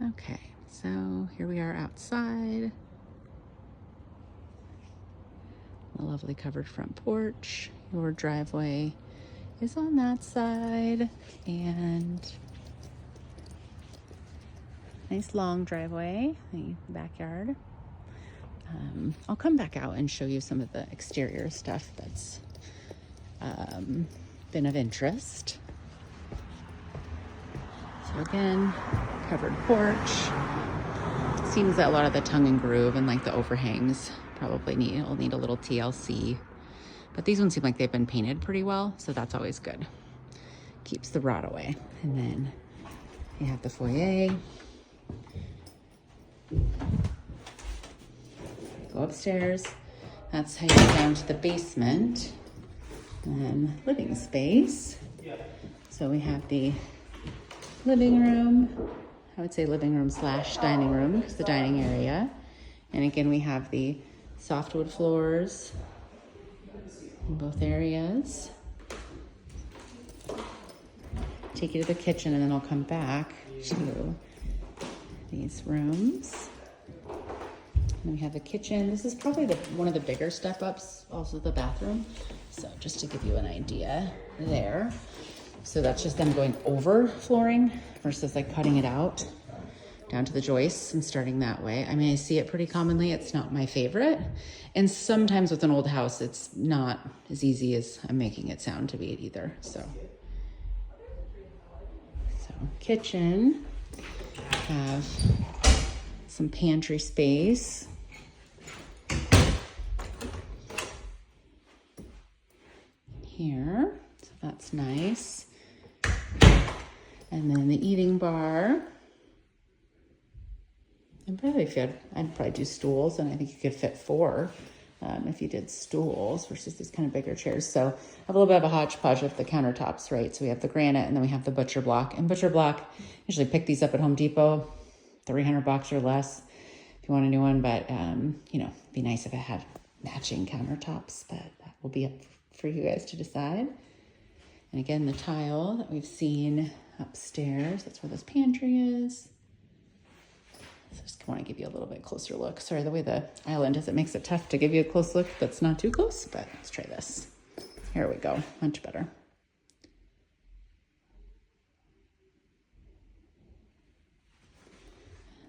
Okay, so here we are outside. A lovely covered front porch. Your driveway is on that side, and nice long driveway, the backyard. I'll come back out and show you some of the exterior stuff that's been of interest. So again, covered porch. Seems that a lot of the tongue and groove and like the overhangs probably will need a little TLC. But these ones seem like they've been painted pretty well, so that's always good. Keeps the rot away. And then you have the foyer. Go upstairs. That's how you get down to the basement. And then living space. So we have the living room. I would say living room / dining room, because the dining area. And again, we have the softwood floors in both areas. Take you to the kitchen, and then I'll come back to these rooms. And we have the kitchen. This is probably one of the bigger step-ups, also the bathroom. So just to give you an idea there. So that's just them going over flooring versus like cutting it out down to the joists and starting that way. I mean, I see it pretty commonly. It's not my favorite. And sometimes with an old house, it's not as easy as I'm making it sound to be either. So kitchen, have some pantry space. Here, so that's nice. And then the eating bar. And probably I'd probably do stools, and I think you could fit 4 if you did stools versus these kind of bigger chairs. So I have a little bit of a hodgepodge of the countertops, right? So we have the granite, and then we have the butcher block. And butcher block, usually pick these up at Home Depot, $300 or less if you want a new one. But you know, it'd be nice if it had matching countertops, but that will be up for you guys to decide. And again, the tile that we've seen upstairs, that's where this pantry is. So I just want to give you a little bit closer look. Sorry, the way the island is, it makes it tough to give you a close look that's not too close, but let's try this. Here we go, much better.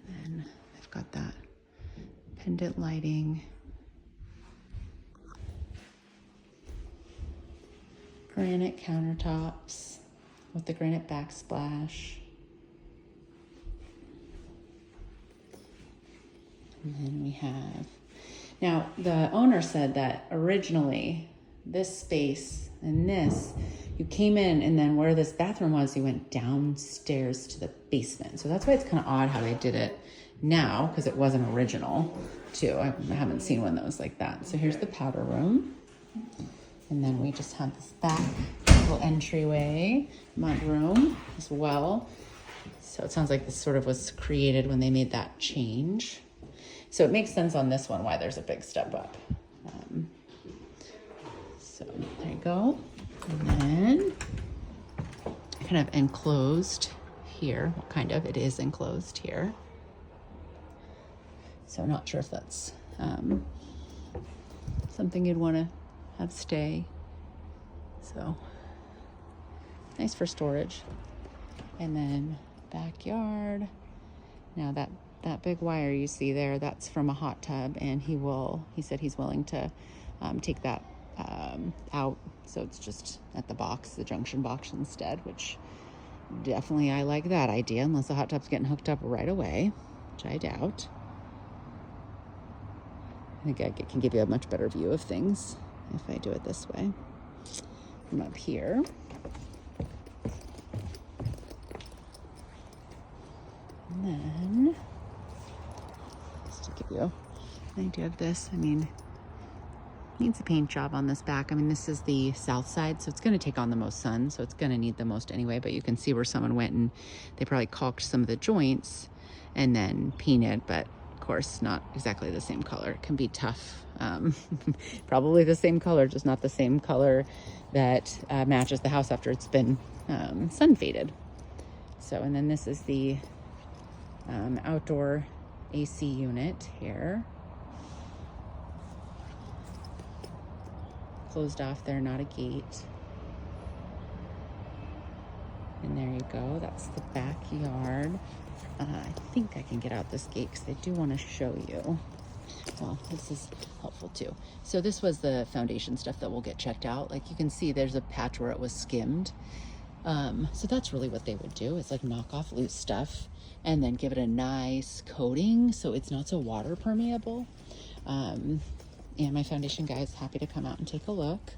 And then I've got that pendant lighting. Granite countertops with the granite backsplash. And then we have, now the owner said that originally this space and this, you came in, and then where this bathroom was, you went downstairs to the basement. So that's why it's kind of odd how they did it now, because it wasn't original too. I haven't seen one that was like that. So here's the powder room. And then we just have this back little entryway, mud room as well. So it sounds like this sort of was created when they made that change. So it makes sense on this one why there's a big step up. So there you go. And then kind of enclosed here. Well, kind of, it is enclosed here. So I'm not sure if that's something you'd want to have stay. So nice for storage. And then backyard. Now that big wire you see there, that's from a hot tub, and he said he's willing to take that out. So it's just at the box, the junction box instead, which definitely I like that idea, unless the hot tub's getting hooked up right away, which I doubt. I think I can give you a much better view of things if I do it this way. From up here. And then, just to give you an idea of this, I mean, needs a paint job on this back. I mean, this is the south side, so it's going to take on the most sun, so it's going to need the most anyway, but you can see where someone went and they probably caulked some of the joints and then painted, but of course not exactly the same color. It can be tough. Probably the same color, just not the same color that matches the house after it's been sun faded. So, and then this is the outdoor AC unit here. Closed off there, not a gate. And there you go, that's the backyard. I think I can get out this gate because I do want to show you. Well, this is helpful too. So this was the foundation stuff that will get checked out. Like you can see there's a patch where it was skimmed. So that's really what they would do, is like knock off loose stuff and then give it a nice coating so it's not so water permeable. And my foundation guy is happy to come out and take a look.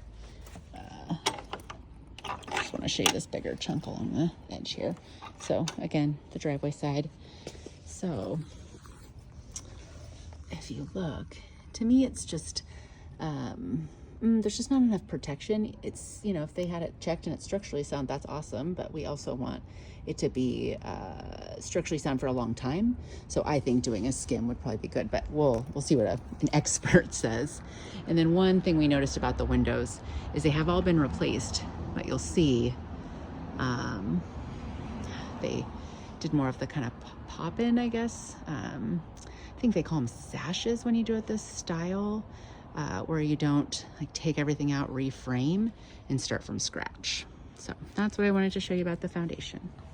I just want to show you this bigger chunk along the edge here. So again, the driveway side. So if you look, to me, it's just, there's just not enough protection. It's, you know, if they had it checked and it's structurally sound, that's awesome. But we also want it to be structurally sound for a long time. So I think doing a skim would probably be good, but we'll see what an expert says. And then one thing we noticed about the windows is they have all been replaced, but you'll see they did more of the kind of pop-in, I guess. I think they call them sashes when you do it this style, where you don't like take everything out, reframe, and start from scratch. So that's what I wanted to show you about the foundation.